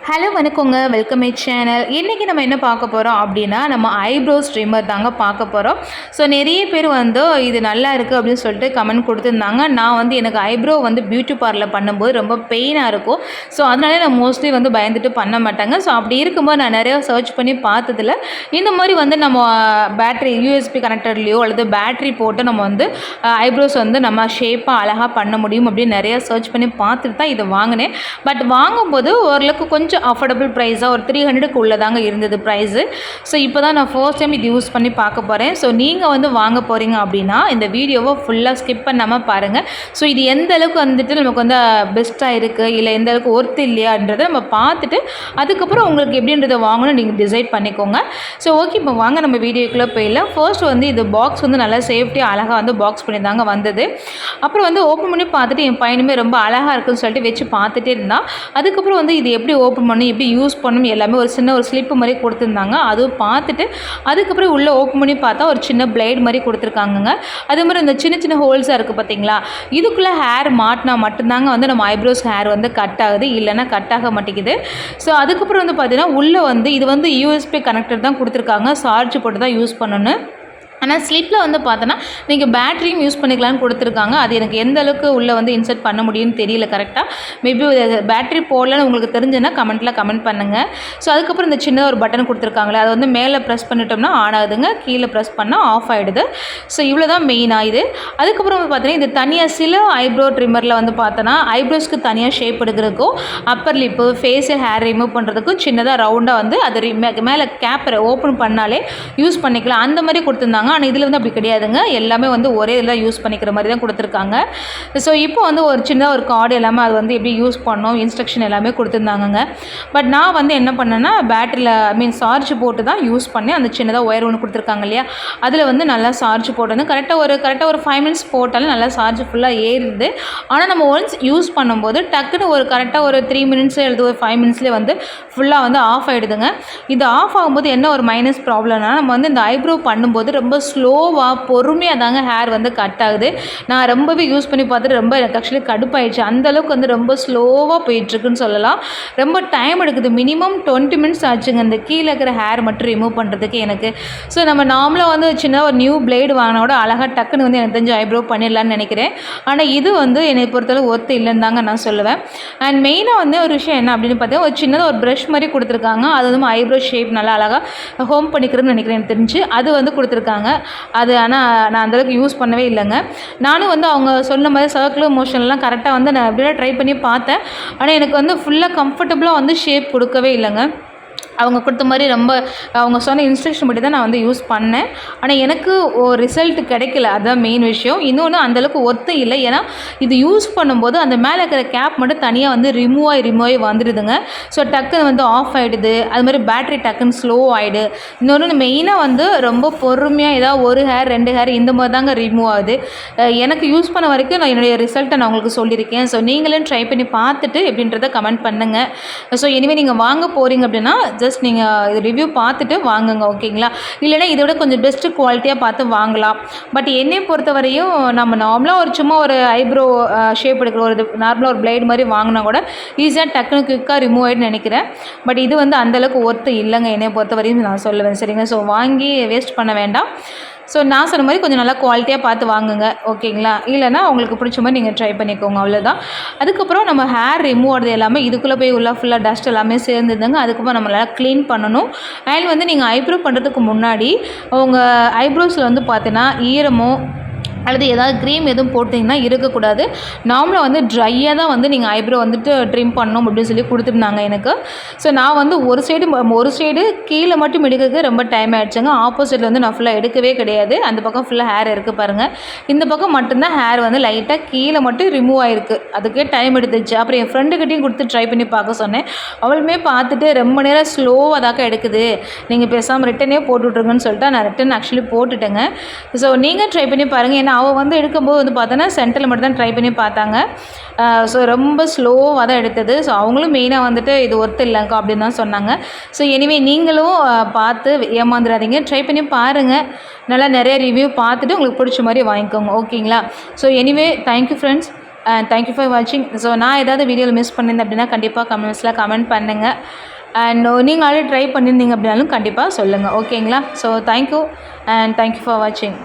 Hello வணக்கங்க, welcome my channel. இன்றைக்கி நம்ம என்ன பார்க்க போகிறோம் அப்படின்னா, நம்ம ஐப்ரோஸ் ட்ரிம்மர் தாங்க பார்க்க போகிறோம். ஸோ நிறைய பேர் இது நல்லா இருக்குது அப்படின்னு சொல்லிட்டு கமெண்ட் கொடுத்துருந்தாங்க. நான் எனக்கு ஐப்ரோ பியூட்டி பார்லர் பண்ணும்போது ரொம்ப பெயினாக இருக்கும். ஸோ அதனாலே நான் மோஸ்ட்லி பயந்துட்டு பண்ண மாட்டாங்க. ஸோ அப்படி இருக்கும்போது நான் நிறையா சர்ச் பண்ணி பார்த்ததில் இந்த மாதிரி நம்ம பேட்ரி யூஎஸ்பி கனெக்டர்லேயோ அல்லது பேட்ரி போட்டு நம்ம ஐப்ரோஸ் நம்ம ஷேப்பாக அழகாக பண்ண முடியும் அப்படின்னு நிறையா சர்ச் பண்ணி பார்த்துட்டு தான் இதை வாங்கினேன். பட் வாங்கும்போது ஓரளவுக்கு கொஞ்சம் அஃபோர்டபுள் ப்ரைஸாக ஒரு 300க்கு உள்ளதாங்க இருந்தது ப்ரைஸு. ஸோ இப்போ தான் நான் ஃபர்ஸ்ட் டைம் இது யூஸ் பண்ணி பார்க்க போகிறேன். ஸோ நீங்கள் வாங்க போகிறீங்க அப்படின்னா இந்த வீடியோவை ஃபுல்லாக ஸ்கிப் பண்ணாமல் பாருங்கள். ஸோ இது எந்த அளவுக்கு நமக்கு பெஸ்ட்டாக இருக்குது இல்லை எந்த அளவுக்கு ஒர்த் இல்லையான்றதை நம்ம பார்த்துட்டு அதுக்கப்புறம் உங்களுக்கு எப்படின்றத வாங்கணும் நீங்கள் டிசைட் பண்ணிக்கோங்க. ஸோ ஓகே, இப்போ வாங்க நம்ம வீடியோக்குள்ளே போயிடலாம். ஃபர்ஸ்ட் இது பாக்ஸ் நல்லா சேஃப்டியாக அழகாக பாக்ஸ் பண்ணி தாங்க வந்தது. அப்புறம் ஓப்பன் பண்ணி பார்த்துட்டு என் பையனுமே ரொம்ப அழகாக இருக்குன்னு சொல்லிட்டு வச்சு பார்த்துட்டே இருந்தான். அதுக்கப்புறம் இது எப்படி ஓப்பன் பண்ணி எப்படி யூஸ் பண்ணணும் எல்லாமே ஒரு சின்ன ஒரு ஸ்லிப்பு மாதிரி கொடுத்துருந்தாங்க. அதுவும் பார்த்துட்டு அதுக்கப்புறம் உள்ளே ஓப்பன் பண்ணி பார்த்தா ஒரு சின்ன பிளேட் மாதிரி கொடுத்துருக்காங்கங்க. அதே மாதிரி இந்த சின்ன சின்ன ஹோல்ஸாக இருக்குது பார்த்தீங்களா, இதுக்குள்ளே ஹேர் மாட்டினா மட்டும்தாங்க நம்ம ஐப்ரோஸ் ஹேர் கட் ஆகுது, இல்லைன்னா கட் ஆக மாட்டேங்குது. ஸோ அதுக்கப்புறம் பார்த்தீங்கன்னா உள்ளே இது யூஎஸ்பி கனெக்டர் தான் கொடுத்துருக்காங்க. சார்ஜ் போட்டு தான் யூஸ் பண்ணணும். ஆனால் ஸ்லிப்பில் பார்த்தோன்னா நீங்கள் பேட்டரியும் யூஸ் பண்ணிக்கலான்னு கொடுத்துருக்காங்க. அது எனக்கு எந்த அளவுக்கு உள்ளே இன்சர்ட் பண்ண முடியும்னு தெரியல கரெக்டாக. மேபி பேட்டரி போடலன்னு உங்களுக்கு தெரிஞ்சுன்னா கமெண்ட் பண்ணுங்கள். ஸோ அதுக்கப்புறம் இந்த சின்ன ஒரு பட்டன் கொடுத்துருக்காங்களே அதை மேலே ப்ரெஸ் பண்ணிட்டோம்னா ஆன் ஆகுதுங்க, கீழே ப்ரெஸ் பண்ணால் ஆஃப் ஆகிடுது. ஸோ இவ்வளோ தான் மெயினாக இது. அதுக்கப்புறம் பார்த்தீங்கன்னா இது தனியாக சில ஐப்ரோ ட்ரிம்மரில் பார்த்தோன்னா ஐப்ரோஸ்க்கு தனியாக ஷேப் எடுக்கிறதுக்கும் upper lip facial hair remove பண்ணுறதுக்கும் சின்னதாக ரவுண்டாக அது மேலே கேப்பரை ஓப்பன் பண்ணாலே யூஸ் பண்ணிக்கலாம் அந்த மாதிரி கொடுத்துருந்தாங்க. ஆனால் இதில் அப்படி கிடையாதுங்க. எல்லாமே ஒரே இதில் யூஸ் பண்ணிக்கிற மாதிரி தான் கொடுத்துருக்காங்க. ஸோ இப்போ ஒரு சின்ன ஒரு கார்டு எல்லாமே அது எப்படி யூஸ் பண்ணோம் இன்ஸ்ட்ரக்ஷன் எல்லாமே கொடுத்துருந்தாங்கங்க. பட் நான் என்ன பண்ணேன்னா பேட்டரியில் சார்ஜ் போட்டு தான் யூஸ் பண்ணேன். அந்த சின்னதாக ஒயர் ஒன்று கொடுத்துருக்காங்க இல்லையா, அதில் நல்லா சார்ஜ் போட்டு கரெக்டாக ஒரு 5 மினிட்ஸ் போட்டாலும் நல்லா சார்ஜ் ஃபுல்லாக ஏறிடுது. ஆனால் நம்ம ஒன்ஸ் யூஸ் பண்ணும்போது டக்குன்னு கரெக்டாக ஒரு 3 மினிட்ஸ் எழுது ஒரு 5 மினிட்ஸ்லேயே ஃபுல்லாக ஆஃப் ஆகிடுதுங்க. இது ஆஃப் ஆகும்போது என்ன ஒரு மைனஸ் ப்ராப்ளம்னா நம்ம இந்த ஐப்ரோ பண்ணும்போது ரொம்ப ஸ்லோவாக பொறுமையாக தாங்க ஹேர் கட் ஆகுது. நான் ரொம்பவே யூஸ் பண்ணி பார்த்துட்டு ரொம்ப எனக்கு ஆக்சுவலி கடுப்பாயிடுச்சு. அந்தளவுக்கு ரொம்ப ஸ்லோவாக போயிட்டுருக்குன்னு சொல்லலாம். ரொம்ப டைம் எடுக்குது. மினிமம் 20 மினிட்ஸ் ஆச்சுங்க இந்த கீழே இருக்கிற ஹேர் மட்டும் ரிமூவ் பண்ணுறதுக்கு எனக்கு. ஸோ நம்ம நார்மலாக சின்ன ஒரு நியூ பிளேடு வாங்கினா கூட அழகாக டக்குன்னு எனக்கு தெரிஞ்சு ஐப்ரோ பண்ணிடலான்னு நினைக்கிறேன். ஆனால் இது என்னை பொறுத்தளவு ஒர்த்து இல்லைன்னு தாங்க நான் சொல்லுவேன். அண்ட் மெயினாக ஒரு விஷயம் என்ன அப்படின்னு பார்த்தீங்கன்னா ஒரு சின்னதாக ஒரு ப்ரஷ் மாதிரி கொடுத்துருக்காங்க. அது ஐப்ரோ ஷேப் நல்லா அழகாக ஹோம் பண்ணிக்கிறதுன்னு நினைக்கிறேன் எனக்கு தெரிஞ்சு. அது கொடுத்துருக்காங்க. அது ஆனால் நான் அந்தளவுக்கு யூஸ் பண்ணவே இல்லைங்க. நானும் அவங்க சொன்ன மாதிரி சர்க்குலர் மோஷன்லாம் கரெக்டாக நான் எப்படிலாம் ட்ரை பண்ணி பார்த்தேன். ஆனால் எனக்கு ஃபுல்லாக கம்ஃபர்டபுளாக ஷேப் கொடுக்கவே இல்லைங்க. அவங்க கொடுத்த மாதிரி ரொம்ப அவங்க சொன்ன இன்ஸ்ட்ரக்ஷன் படி தான் நான் யூஸ் பண்ணேன். ஆனால் எனக்கு ஒரு ரிசல்ட் கிடைக்கல, அதுதான் மெயின் விஷயம். இன்னொன்று அந்தளவுக்கு ஒர்த்து இல்லை. ஏன்னா இது யூஸ் பண்ணும்போது அந்த மேலே இருக்கிற கேப் மட்டும் தனியாக ரிமூவ் ஆகி வந்துடுதுங்க. ஸோ டக்குன்னு ஆஃப் ஆகிடுது. அது மாதிரி பேட்ரி டக்குன்னு ஸ்லோ ஆகிடுது. இன்னொன்று மெயினாக ரொம்ப பொறுமையாக ஏதாவது ஒரு ஹேர் 2 ஹேர் இந்த மாதிரி தாங்க ரிமூவ் ஆகுது. எனக்கு யூஸ் பண்ண வரைக்கும் நான் என்னுடைய ரிசல்ட்டை நான் உங்களுக்கு சொல்லியிருக்கேன். ஸோ நீங்களும் ட்ரை பண்ணி பார்த்துட்டு எப்படின்றத கமெண்ட் பண்ணுங்கள். ஸோ இனிமேல் நீங்கள் வாங்க போகிறீங்க அப்படின்னா ஜஸ்ட் நீங்கள் இது ரிவ்யூ பார்த்துட்டு வாங்குங்க, ஓகேங்களா? இல்லைனா இதை விட கொஞ்சம் பெஸ்ட்டு குவாலிட்டியாக பார்த்து வாங்கலாம். பட் என்னை பொறுத்தவரையும் நம்ம நார்மலாக சும்மா ஒரு ஐப்ரோ ஷேப் எடுக்கிற ஒரு நார்மலாக ஒரு பிளேட் மாதிரி வாங்கினா கூட ஈஸியாக டக்குன்னு குயிக்காக ரிமூவ் ஆகிடுன்னு நினைக்கிறேன். பட் இது அந்தளவுக்கு ஒர்த்து இல்லைங்க என்னை பொறுத்தவரையும் நான் சொல்லுவேன். சரிங்க, ஸோ வாங்கி வேஸ்ட் பண்ண வேண்டாம். ஸோ நான் சொன்ன மாதிரி கொஞ்சம் நல்லா குவாலிட்டியாக பார்த்து வாங்குங்க, ஓகேங்களா? இல்லைனா உங்களுக்கு பிடிச்ச மாதிரி நீங்கள் ட்ரை பண்ணிக்கோங்க, அவ்வளோதான். அதுக்கப்புறம் நம்ம ஹேர் ரிமூவ் ஆகிறது எல்லாமே இதுக்குள்ளே போய் உள்ள ஃபுல்லாக டஸ்ட் எல்லாமே சேர்ந்துதுங்க. அதுக்கப்புறம் நம்மளால் க்ளீன் பண்ணணும். அண்ட் நீங்கள் ஐப்ரோ பண்ணுறதுக்கு முன்னாடி உங்கள் ஐப்ரோஸில் பார்த்தீங்கன்னா ஈரமோ அல்லது ஏதாவது க்ரீம் எதுவும் போட்டிங்கன்னா இருக்கக்கூடாது. நார்மலாக ட்ரையாக தான் நீங்கள் ஐப்ரோ ட்ரிம் பண்ணணும் அப்படின்னு சொல்லி கொடுத்துருந்தாங்க எனக்கு. ஸோ நான் ஒரு சைடு கீழே மட்டும் எடுக்கிறதுக்கு ரொம்ப டைம் ஆகிடுச்சுங்க. ஆப்போசிட்டில் நான் ஃபுல்லாக எடுக்கவே கிடையாது. அந்த பக்கம் ஃபுல்லாக ஹேர் இருக்குது பாருங்கள். இந்த பக்கம் மட்டும்தான் ஹேர் லைட்டாக கீழே மட்டும் ரிமூவ் ஆகிருக்கு. அதுக்கே டைம் எடுத்துச்சு. அப்புறம் என் ஃப்ரெண்டுக்கிட்டையும் கொடுத்து ட்ரை பண்ணி பார்க்க சொன்னேன். அவளுமே பார்த்துட்டு ரொம்ப நேரம் ஸ்லோவாக தாக்க எடுக்குது, நீங்கள் பேசாமல் ரிட்டனே போட்டுவிட்ருங்கன்னு சொல்லிட்டு நான் ரிட்டன் ஆக்சுவலி போட்டுட்டேங்க. ஸோ நீங்கள் ட்ரை பண்ணி பாருங்கள். ஏன்னா அவள் எடுக்கும்போது பார்த்தோன்னா சென்டரில் மட்டும் தான் ட்ரை பண்ணி பார்த்தாங்க. ஸோ ரொம்ப ஸ்லோவாக தான் எடுத்தது. ஸோ அவங்களும் மெயினாக இது ஒர்த்து இல்லைங்கக்கா அப்படின்னு தான் சொன்னாங்க. ஸோ எனிவே நீங்களும் பார்த்து ஏமாந்துடாதீங்க, ட்ரை பண்ணி பாருங்கள். நல்லா நிறைய ரிவ்யூ பார்த்துட்டு உங்களுக்கு பிடிச்ச மாதிரி வாங்கிக்கோங்க, ஓகேங்களா? So anyway thank you friends. And thank you for வாட்சிங். ஸோ நான் ஏதாவது வீடியோவில் மிஸ் பண்ணியிருந்தேன் அப்படின்னா கண்டிப்பாக கமெண்ட்ஸில் கமெண்ட் பண்ணுங்கள். அண்ட் நீங்கள் ஆல்ரெடி ட்ரை பண்ணியிருந்தீங்க அப்படின்னாலும் கண்டிப்பாக சொல்லுங்கள். ஓகேங்களா? So thank you and thank you for வாட்சிங்.